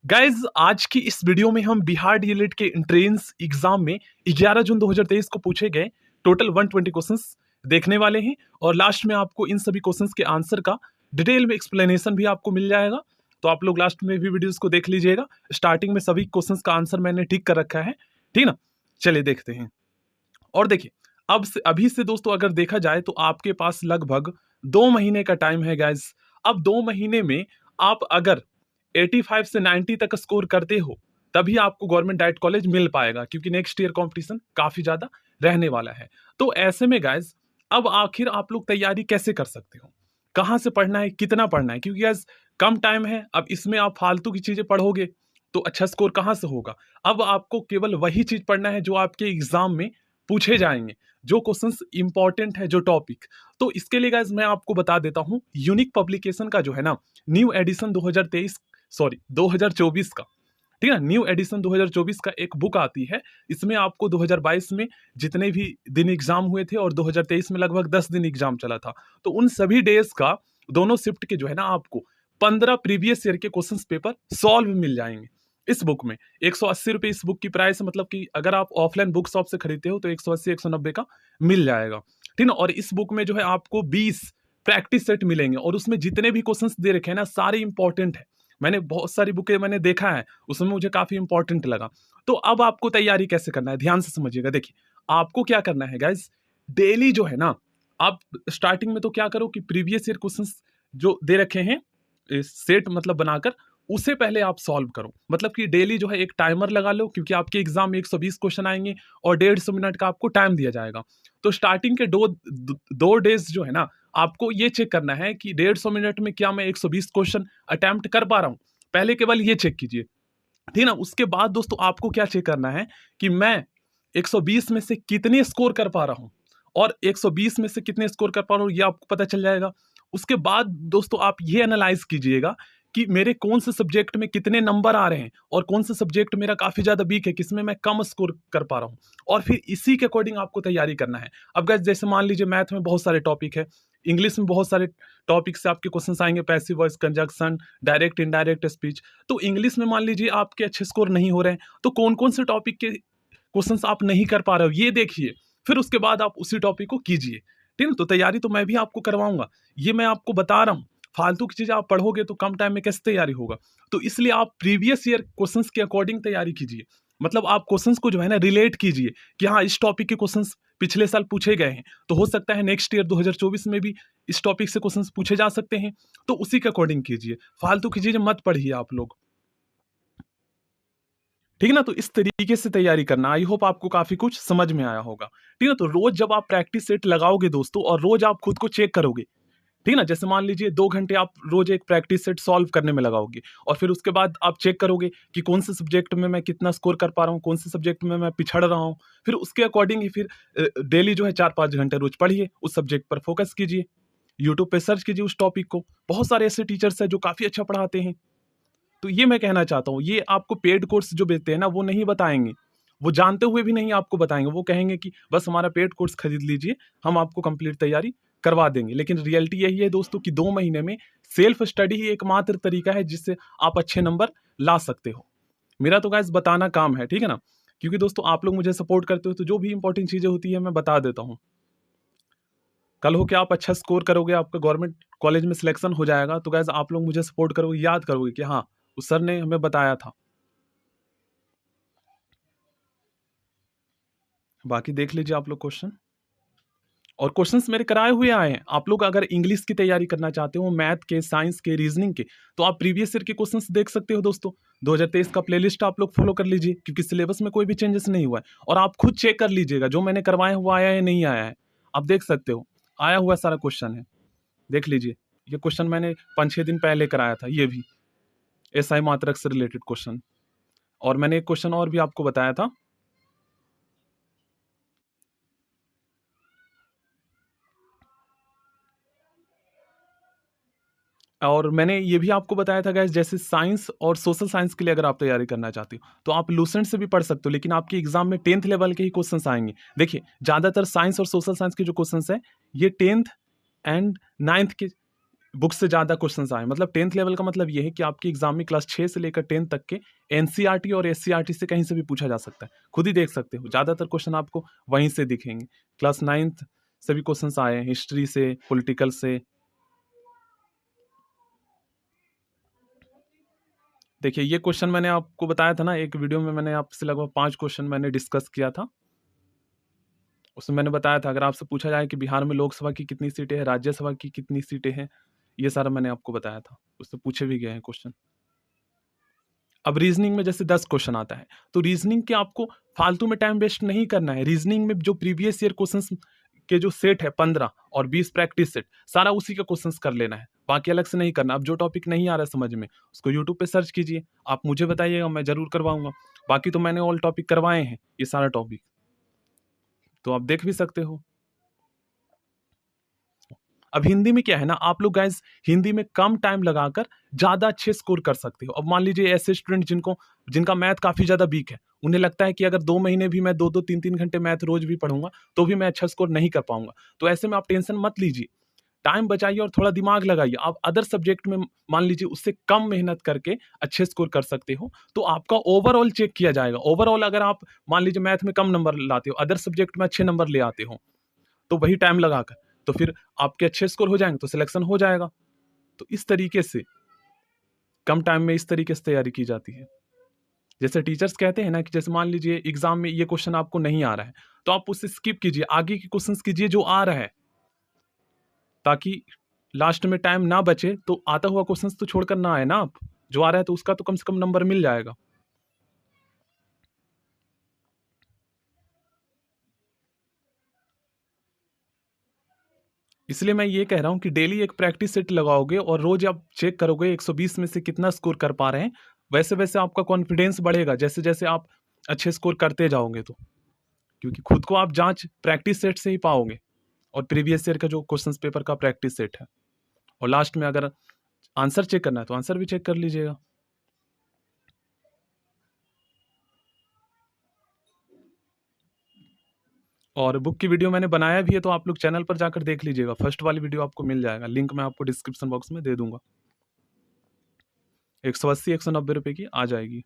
Guys आज की इस वीडियो में हम बिहार डीएलएड के एंट्रेंस एग्जाम में 11 जून 2023 को पूछे गए टोटल 120 क्वेश्चंस देखने वाले हैं और लास्ट में आपको इन सभी क्वेश्चंस के आंसर का डिटेल में एक्सप्लेनेशन भी आपको मिल जाएगा। तो आप लोग लास्ट में भी वीडियोस को देख लीजिएगा। स्टार्टिंग में सभी क्वेश्चंस का आंसर मैंने ठीक कर रखा है, ठीक ना। चलिए देखते हैं। और देखिए अभी से दोस्तों अगर देखा जाए तो आपके पास लगभग 2 महीने का टाइम है गाइज। अब 2 महीने में आप अगर 85 से 90 तक स्कोर करते हो तभी आपको गवर्नमेंट डाइट कॉलेज मिल पाएगा, क्योंकि नेक्स्ट ईयर कंपटीशन काफी ज्यादा रहने वाला है। तो ऐसे में गाइज अब आखिर आप लोग तैयारी कैसे कर सकते हो, कहाँ से पढ़ना है, कितना पढ़ना है, क्योंकि गाइज कम टाइम है। अब इसमें आप फालतू की चीजें पढ़ोगे तो अच्छा स्कोर कहाँ से होगा। अब आपको केवल वही चीज पढ़ना है जो आपके एग्जाम में पूछे जाएंगे, जो क्वेश्चंस इंपॉर्टेंट है, जो टॉपिक। तो इसके लिए गाइज मैं आपको बता देता हूँ, यूनिक पब्लिकेशन का जो है ना न्यू एडिशन 2024 का, ठीक है, न्यू एडिशन 2024 का एक बुक आती है। इसमें आपको 2022 में जितने भी दिन एग्जाम हुए थे और 2023 में लगभग 10 दिन एग्जाम चला था, तो उन सभी डेज का दोनों शिफ्ट के जो है ना आपको 15 प्रीवियस ईयर के क्वेश्चन पेपर सॉल्व मिल जाएंगे इस बुक में। 180 रुपये इस बुक की प्राइस, मतलब कि अगर आप ऑफलाइन बुक शॉप से खरीदते हो तो 180 190 का मिल जाएगा, ठीक ना। और इस बुक में जो है आपको 20 प्रैक्टिस सेट मिलेंगे और उसमें जितने भी क्वेश्चंस दे रखे हैं ना सारे इंपॉर्टेंट है। मैंने बहुत सारी बुकें मैंने देखा है, उसमें मुझे काफी इंपॉर्टेंट लगा। तो अब आपको तैयारी कैसे करना है, ध्यान से समझिएगा। देखिए आपको क्या करना है गाइज, डेली जो है ना आप स्टार्टिंग में तो क्या करो कि प्रीवियस ईयर क्वेश्चंस जो दे रखे हैं सेट मतलब बनाकर उसे पहले आप सॉल्व करो। मतलब कि डेली जो है एक टाइमर लगा लो, क्योंकि आपके एग्जाम में 120 क्वेश्चन आएंगे और 150 मिनट का आपको टाइम दिया जाएगा। तो स्टार्टिंग के दो डेज जो है ना आपको ये चेक करना है कि 150 मिनट में क्या मैं 120 क्वेश्चन अटेम्प्ट कर पा रहा हूँ। पहले केवल ये चेक कीजिए, ठीक ना। उसके बाद दोस्तों आपको क्या चेक करना है कि मैं 120 में से कितने स्कोर कर पा रहा हूँ, और 120 में से कितने स्कोर कर पा रहा हूँ ये आपको पता चल जाएगा। उसके बाद दोस्तों आप ये एनालाइज कीजिएगा कि मेरे कौन से सब्जेक्ट में कितने नंबर आ रहे हैं और कौन से सब्जेक्ट मेरा काफी ज्यादा वीक है, किसमें मैं कम स्कोर कर पा रहा हूँ, और फिर इसी के अकॉर्डिंग आपको तैयारी करना है। अब गाइस जैसे मान लीजिए मैथ में बहुत सारे टॉपिक है, इंग्लिश में बहुत सारे टॉपिक से आपके क्वेश्चंस आएंगे, passive voice, conjunction, direct indirect speech. तो इंग्लिश में मान लीजिए आपके अच्छे स्कोर नहीं हो रहे हैं, तो कौन कौन से टॉपिक के क्वेश्चंस आप नहीं कर पा रहे हो ये देखिए, फिर उसके बाद आप उसी टॉपिक को कीजिए, ठीक है। तो तैयारी तो मैं भी आपको करवाऊंगा, ये मैं आपको बता रहा हूँ। फालतू की चीजें आप पढ़ोगे तो कम टाइम में कैसे तैयारी होगा। तो इसलिए आप प्रीवियस ईयर क्वेश्चंस के अकॉर्डिंग तैयारी कीजिए। मतलब आप क्वेश्चंस को जो है ना रिलेट कीजिए कि हाँ इस टॉपिक के क्वेश्चंस पिछले साल पूछे गए हैं, तो हो सकता है नेक्स्ट ईयर 2024 में भी इस टॉपिक से क्वेश्चंस पूछे जा सकते हैं। तो उसी के अकॉर्डिंग कीजिए, फालतू की चीजें मत पढ़िए आप लोग, ठीक है ना। तो इस तरीके से तैयारी करना, आई होप आपको काफी कुछ समझ में आया होगा, ठीक है। तो रोज जब आप प्रैक्टिस सेट लगाओगे दोस्तों और रोज आप खुद को चेक करोगे, ठीक ना, जैसे मान लीजिए 2 घंटे आप रोज एक प्रैक्टिस सेट सॉल्व करने में लगाओगे और फिर उसके बाद आप चेक करोगे कि कौन से सब्जेक्ट में मैं कितना स्कोर कर पा रहा हूँ, कौन से सब्जेक्ट में मैं पिछड़ रहा हूँ। फिर उसके अकॉर्डिंग ही फिर डेली जो है 4-5 घंटे रोज पढ़िए, उस सब्जेक्ट पर फोकस कीजिए, यूट्यूब पे सर्च कीजिए उस टॉपिक को। बहुत सारे ऐसे टीचर्स हैं जो काफी अच्छा पढ़ाते हैं। तो ये मैं कहना चाहता हूँ, ये आपको पेड कोर्स जो बेचते हैं ना वो नहीं बताएंगे, वो जानते हुए भी नहीं आपको बताएंगे। वो कहेंगे कि बस हमारा पेड कोर्स खरीद लीजिए, हम आपको कंप्लीट तैयारी करवा देंगे। लेकिन रियलिटी यही है दोस्तों कि 2 महीने में सेल्फ स्टडी ही एकमात्र तरीका है जिससे आप अच्छे नंबर ला सकते हो। मेरा तो गाइस बताना काम है, ठीक है ना, क्योंकि दोस्तों आप लोग मुझे सपोर्ट करते हो तो जो भी इंपॉर्टेंट चीजें होती है मैं बता देता हूँ। कल हो के आप अच्छा स्कोर करोगे, आपका गवर्नमेंट कॉलेज में सिलेक्शन हो जाएगा, तो गाइस आप लोग मुझे सपोर्ट करोगे, याद करोगे कि हाँ उस सर ने हमें बताया था। बाकी देख लीजिए आप लोग क्वेश्चन, और क्वेश्चंस मेरे कराए हुए आए हैं। आप लोग अगर इंग्लिश की तैयारी करना चाहते हो, मैथ के, साइंस के, रीजनिंग के, तो आप प्रीवियस ईयर के क्वेश्चंस देख सकते हो दोस्तों। 2023 का प्लेलिस्ट आप लोग फॉलो कर लीजिए, क्योंकि सिलेबस में कोई भी चेंजेस नहीं हुआ है। और आप खुद चेक कर लीजिएगा जो मैंने करवाया हुआ आया है नहीं आया है, आप देख सकते हो आया हुआ सारा क्वेश्चन है, देख लीजिए। ये क्वेश्चन मैंने 5-6 दिन पहले कराया था, ये भी एसआई मात्रक से रिलेटेड क्वेश्चन। और मैंने एक क्वेश्चन और भी आपको बताया था, और मैंने ये भी आपको बताया था गाइस, जैसे साइंस और सोशल साइंस के लिए अगर आप तैयारी करना चाहते हो तो आप लूसेंट से भी पढ़ सकते हो, लेकिन आपके एग्जाम में 10th लेवल के ही क्वेश्चंस आएंगे। देखिए ज्यादातर साइंस और सोशल साइंस के जो क्वेश्चंस हैं ये 10th एंड 9th के बुक से ज़्यादा क्वेश्चंस आए, मतलब 10th लेवल का मतलब ये है कि आपके एग्जाम में क्लास 6 से लेकर 10 तक के एनसीईआरटी और एससीईआरटी से कहीं से भी पूछा जा सकता है। खुद ही देख सकते हो, ज़्यादातर क्वेश्चन आपको वहीं से दिखेंगे। क्लास 9th से भी क्वेश्चंस आए हैं, हिस्ट्री से, पॉलिटिकल से। देखिए ये क्वेश्चन मैंने आपको बताया था ना, एक वीडियो में मैंने आपसे लगभग 5 क्वेश्चन मैंने डिस्कस किया था। उसमें मैंने बताया था अगर आपसे पूछा जाए कि बिहार में लोकसभा की कितनी सीटें हैं, राज्यसभा की कितनी सीटें हैं, ये सारा मैंने आपको बताया था। उससे पूछे भी गए हैं क्वेश्चन। अब रीजनिंग में जैसे 10 क्वेश्चन आता है, तो रीजनिंग के आपको फालतू में टाइम वेस्ट नहीं करना है। रीजनिंग में जो प्रीवियस ईयर क्वेश्चंस के जो सेट है 15 और 20 प्रैक्टिस सेट, सारा उसी का क्वेश्चंस कर लेना है, बाकी अलग से नहीं करना। अब जो टॉपिक नहीं आ रहा है समझ में, उसको यूट्यूब पे सर्च कीजिए, आप मुझे बताइएगा, मैं जरूर करवाऊंगा। बाकी तो मैंने ऑल टॉपिक करवाए हैं, ये सारा टॉपिक तो आप देख भी सकते हो। अब हिंदी में क्या है ना, आप लोग गाइस हिंदी में कम टाइम लगाकर ज्यादा अच्छे स्कोर कर सकते हो। अब मान लीजिए ऐसे स्टूडेंट जिनका मैथ काफी ज्यादा वीक है, उन्हें लगता है कि अगर 2 महीने भी मैं 2-2 3-3 घंटे मैथ रोज भी पढ़ूंगा तो भी मैं अच्छा स्कोर नहीं कर पाऊंगा। तो ऐसे में आप टेंशन मत लीजिए, टाइम बचाइए और थोड़ा दिमाग लगाइए। आप अदर सब्जेक्ट में मान लीजिए उससे कम मेहनत करके अच्छे स्कोर कर सकते हो, तो आपका ओवरऑल चेक किया जाएगा। ओवरऑल अगर आप मान लीजिए मैथ में कम नंबर लाते हो, अदर सब्जेक्ट में अच्छे नंबर ले आते हो, तो वही टाइम लगाकर तो फिर आपके अच्छे स्कोर हो जाएंगे, तो सिलेक्शन हो जाएगा। तो इस तरीके से कम टाइम में इस तरीके से तैयारी की जाती है। जैसे टीचर्स कहते हैं ना कि जैसे मान लीजिए एग्जाम में ये क्वेश्चन आपको नहीं आ रहा है, तो आप उससे स्किप कीजिए, आगे के क्वेश्चंस कीजिए जो आ रहा है, ताकि लास्ट में टाइम ना बचे तो आता हुआ क्वेश्चंस तो छोड़कर ना आए ना आप, जो आ रहा है तो उसका तो कम से कम नंबर मिल जाएगा। इसलिए मैं ये कह रहा हूं कि डेली एक प्रैक्टिस सेट लगाओगे और रोज आप चेक करोगे 120 में से कितना स्कोर कर पा रहे हैं, वैसे वैसे आपका कॉन्फिडेंस बढ़ेगा, जैसे जैसे आप अच्छे स्कोर करते जाओगे तो। क्योंकि खुद को आप जांच प्रैक्टिस सेट से ही पाओगे, और प्रीवियस ईयर का जो क्वेश्चंस पेपर का प्रैक्टिस सेट है, और लास्ट में अगर आंसर चेक करना है तो आंसर भी चेक कर लीजिएगा। और बुक की वीडियो मैंने बनाया भी है, तो आप लोग चैनल पर जाकर देख लीजिएगा, फर्स्ट वाली वीडियो आपको मिल जाएगा, लिंक मैं आपको डिस्क्रिप्शन बॉक्स में दे दूंगा। 180-190 रुपए की आ जाएगी।